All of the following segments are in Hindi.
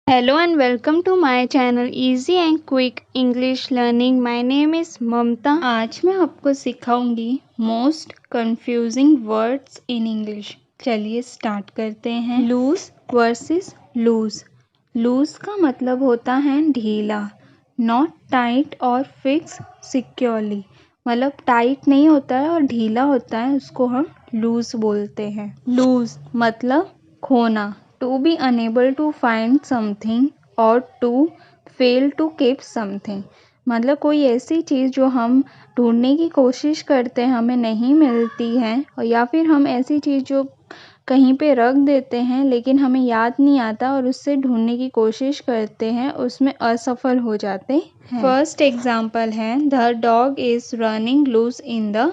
Hello and welcome to my channel Easy and Quick English Learning. My name is ममता। आज मैं आपको सिखाऊंगी most confusing words in English. चलिए स्टार्ट करते हैं। Loose versus loose. लूज का मतलब होता है ढीला, नॉट टाइट और फिक्स सिक्योरली। मतलब टाइट नहीं होता है और ढीला होता है, उसको हम लूज बोलते हैं। लूज मतलब खोना, to be unable to find something और to fail to keep something। मतलब कोई ऐसी चीज़ जो हम ढूंढने की कोशिश करते हैं, हमें नहीं मिलती है, और या फिर हम ऐसी चीज़ जो कहीं पे रख देते हैं लेकिन हमें याद नहीं आता और उससे ढूंढने की कोशिश करते हैं, उसमें असफल हो जाते हैं। फर्स्ट एग्जाम्पल है the dog is running loose in the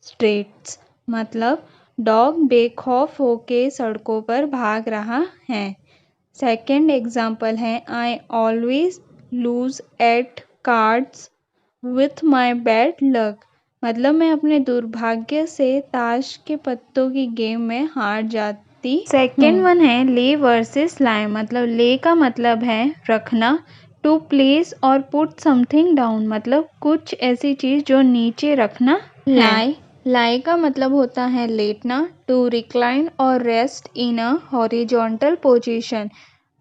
streets. मतलब डॉग बेखौफ होके सड़कों पर भाग रहा है। सेकेंड एग्जाम्पल है I always lose at cards with my bad luck. मतलब मैं अपने दुर्भाग्य से ताश के पत्तों की गेम में हार जाती। सेकेंड वन है ले वर्सेस लाई। मतलब ले का मतलब है रखना, टू प्लेस और पुट समथिंग डाउन। मतलब कुछ ऐसी चीज़ जो नीचे रखना। लाई का मतलब होता है लेटना, टू रिक्लाइन और rest in a horizontal position.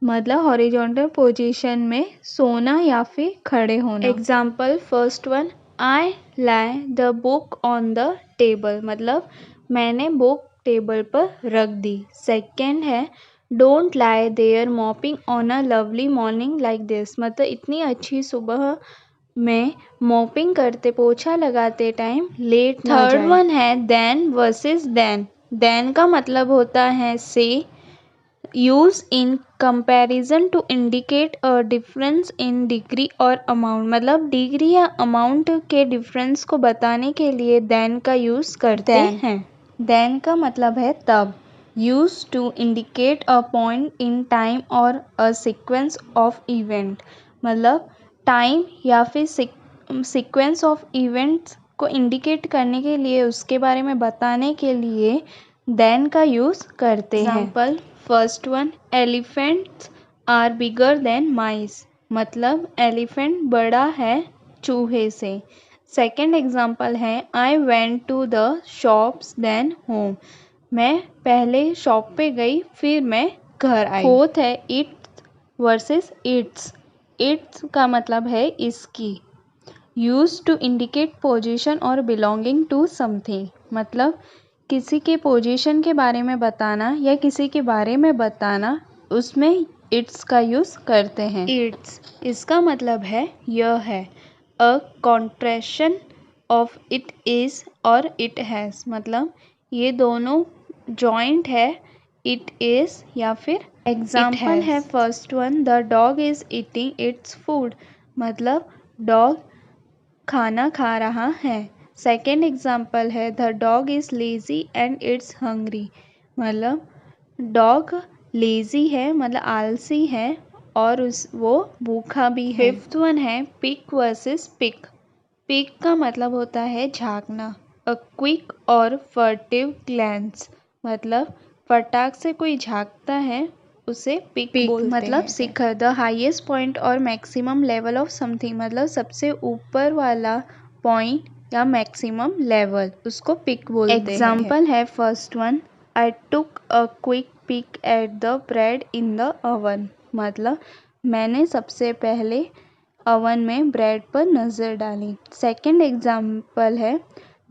मतलब हॉरिजॉन्टल पोजीशन में सोना या फिर खड़े होना। Example first one I lie the book on the table. मतलब मैंने बुक टेबल पर रख दी। सेकेंड है don't lie there moping on a lovely morning like this. मतलब इतनी अच्छी सुबह में मॉपिंग करते, पोछा लगाते टाइम लेट ना जाए। थर्ड वन है देन वर्सेस देन। देन का मतलब होता है से, use in comparison to indicate a difference in degree और अमाउंट। मतलब डिग्री या अमाउंट के डिफरेंस को बताने के लिए देन का यूज करते हैं। देन का मतलब है तब, use to indicate a point in time और अ सीक्वेंस ऑफ इवेंट। मतलब टाइम या फिर सीक्वेंस ऑफ इवेंट्स को इंडिकेट करने के लिए, उसके बारे में बताने के लिए देन का यूज़ करते हैं। Example first one elephants are bigger than mice. मतलब एलिफेंट बड़ा है चूहे से। सेकेंड एग्जाम्पल है I went to the shops then home. मैं पहले शॉप पे गई फिर मैं घर आई। फोर्थ है इट्स वर्सेस इट्स। इट्स का मतलब है इसकी, यूज टू इंडिकेट पोजीशन और बिलोंगिंग टू समथिंग। मतलब किसी के पोजीशन के बारे में बताना या किसी के बारे में बताना, उसमें इट्स का यूज़ करते हैं। इट्स इसका मतलब है यह है, अ कॉन्ट्रेक्शन ऑफ इट इज़ और इट हैज़। मतलब ये दोनों जॉइंट है, इट इज़ या फिर एग्जाम्पल है first one the dog is eating its food. मतलब डॉग खाना खा रहा है। सेकेंड एग्जाम्पल है the dog is lazy and it's hungry. मतलब डॉग लेज़ी है, मतलब आलसी है, और वो भूखा भी है। फिफ्थ वन है पिक वर्सेस पिक। पिक का मतलब होता है झांकना, अ क्विक और फर्टिव ग्लैंस। मतलब फटाक से कोई झांकता है उसे पिक बोलते मतलब हैं। शिखर, द हाईएस्ट पॉइंट और मैक्सिमम लेवल ऑफ समथिंग। मतलब सबसे ऊपर वाला पॉइंट या मैक्सिमम लेवल, उसको पिक बोलते हैं। एग्जाम्पल है first one I took a quick peek at the bread in the oven. मतलब मैंने सबसे पहले ओवन में ब्रेड पर नज़र डाली। सेकेंड एग्जाम्पल है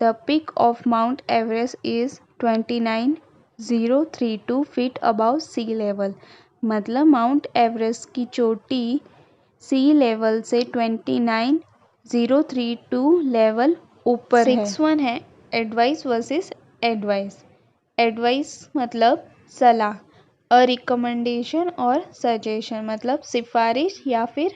the peak of Mount Everest is 29,032 feet above sea level. मतलब माउंट एवरेस्ट की चोटी सी लेवल से 29,032 लेवल ऊपर है। सिक्स वन है एडवाइस वर्सेस एडवाइस। एडवाइस मतलब सलाह, अ रिकमेंडेशन और सजेशन। मतलब सिफारिश या फिर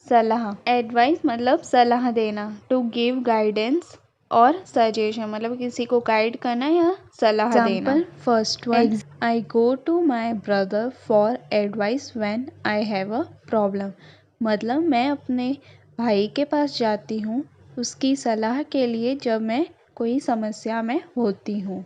सलाह। एडवाइस मतलब सलाह देना, टू गिव गाइडेंस और सजेशन। मतलब किसी को गाइड करना या सलाह देना। Example first one I go to my brother for advice when I have a problem. मतलब मैं अपने भाई के पास जाती हूँ उसकी सलाह के लिए जब मैं कोई समस्या में होती हूँ।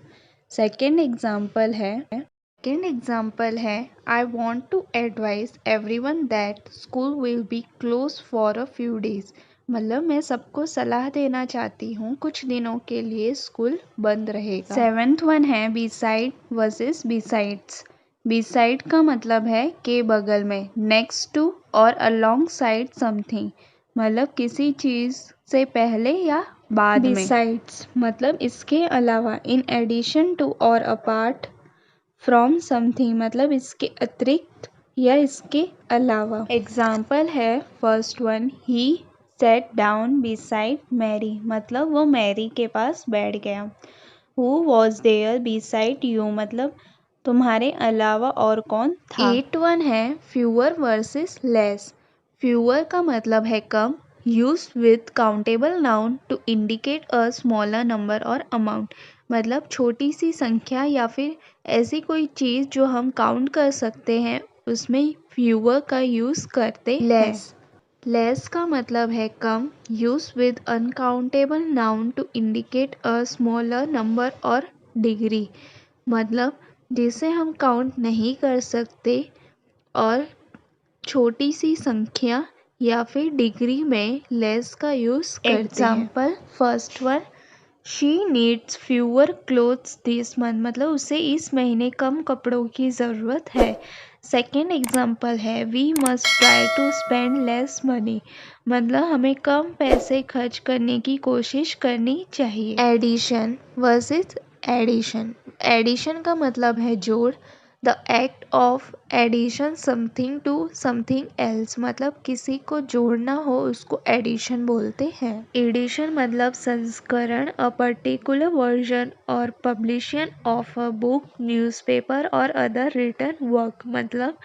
सेकेंड एग्जाम्पल है सेकेंड एग्जाम्पल है I want to advise everyone that school will be close for a few days. मतलब मैं सबको सलाह देना चाहती हूँ कुछ दिनों के लिए स्कूल बंद रहेगा। सेवेंथ वन है बिसाइड वर्सेस बिसाइड्स। बिसाइड का मतलब है के बगल में, नेक्स्ट टू और अलोंग साइड समथिंग, मतलब किसी चीज से पहले या बाद में। बिसाइड्स मतलब इसके अलावा, इन एडिशन टू और अपार्ट फ्रॉम समथिंग मतलब इसके अतिरिक्त या इसके अलावा। एग्जाम्पल है first one, he sat down beside Mary, मतलब वो मैरी के पास बैठ गया। Who was there beside you, मतलब तुम्हारे अलावा और कौन था। एट वन है फ्यूअर वर्सेस लेस। फ्यूअर का मतलब है कम, use with countable noun to indicate a smaller number और अमाउंट, मतलब छोटी सी संख्या या फिर ऐसी कोई चीज़ जो हम काउंट कर सकते हैं उसमें फ्यूअर का यूज़ करते हैं। लेस का मतलब है कम, use with uncountable noun to indicate a smaller number और डिग्री, मतलब जिसे हम काउंट नहीं कर सकते और छोटी सी संख्या या फिर डिग्री में लेस का यूज करते हैं। Example first one, she needs fewer clothes this month, मतलब उसे इस महीने कम कपड़ों की ज़रूरत है। सेकेंड एग्जाम्पल है we must try to spend less money, मतलब हमें कम पैसे खर्च करने की कोशिश करनी चाहिए। Addition versus addition. एडिशन का मतलब है जोड़, the act of addition something to something else, मतलब किसी को जोड़ना हो उसको एडिशन बोलते हैं। एडिशन मतलब संस्करण, अ पर्टिकुलर वर्जन और पब्लिशन ऑफ अ बुक, न्यूज़पेपर और अदर रिटन वर्क, मतलब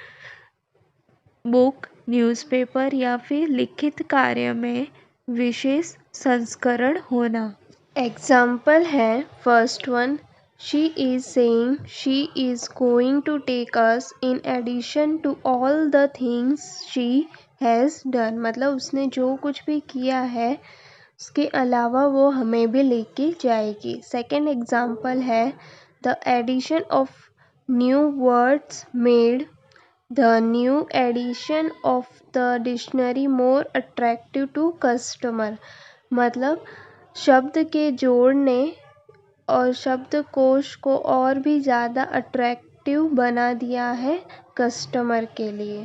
बुक, न्यूज़पेपर या फिर लिखित कार्य में विशेष संस्करण होना। एग्जाम्पल है first one, she is saying she is going to take us in addition to all the things she has done, मतलब उसने जो कुछ भी किया है उसके अलावा वो हमें भी लेके जाएगी। सेकेंड एग्जाम्पल है the addition of new words made the new edition of the dictionary more attractive to customer, मतलब शब्द के जोड़ने और शब्दकोश को और भी ज़्यादा अट्रैक्टिव बना दिया है कस्टमर के लिए।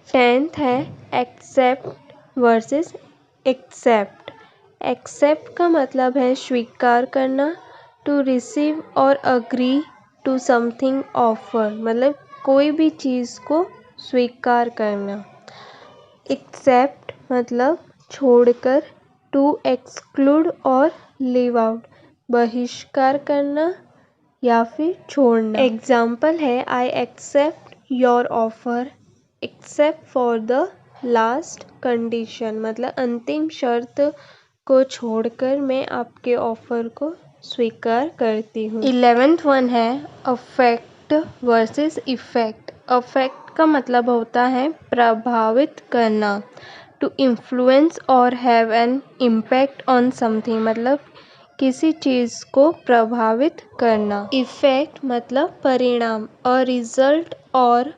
टेंथ है एक्सेप्ट वर्सेस एक्सेप्ट। एक्सेप्ट का मतलब है स्वीकार करना, टू रिसीव और अग्री टू समथिंग ऑफर, मतलब कोई भी चीज़ को स्वीकार करना। एक्सेप्ट मतलब छोड़कर, टू एक्सक्लूड और लीव आउट, बहिष्कार करना या फिर छोड़ना। एग्जाम्पल है I accept your offer except for the last condition, मतलब अंतिम शर्त को छोड़कर मैं आपके ऑफर को स्वीकार करती हूँ। 11th वन है अफेक्ट वर्सेस इफेक्ट। अफेक्ट का मतलब होता है प्रभावित करना, टू इन्फ्लुएंस और have an impact on something, मतलब किसी चीज़ को प्रभावित करना। इफेक्ट मतलब परिणाम, और रिजल्ट और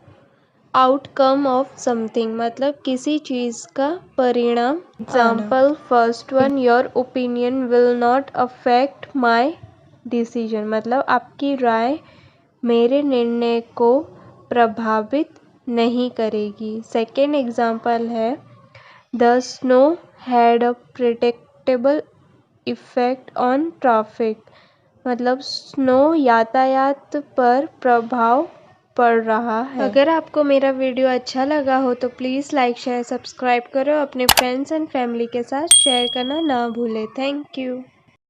आउटकम ऑफ समथिंग, मतलब किसी चीज़ का परिणाम। Example first one, your opinion will not affect my decision, मतलब आपकी राय मेरे निर्णय को प्रभावित नहीं करेगी। सेकेंड एग्जाम्पल है the snow had a predictable effect on traffic, मतलब स्नो यातायात पर प्रभाव पड़ रहा है। अगर आपको मेरा वीडियो अच्छा लगा हो तो प्लीज़ लाइक शेयर सब्सक्राइब करो, अपने फ्रेंड्स एंड फैमिली के साथ शेयर करना ना भूलें। Thank you.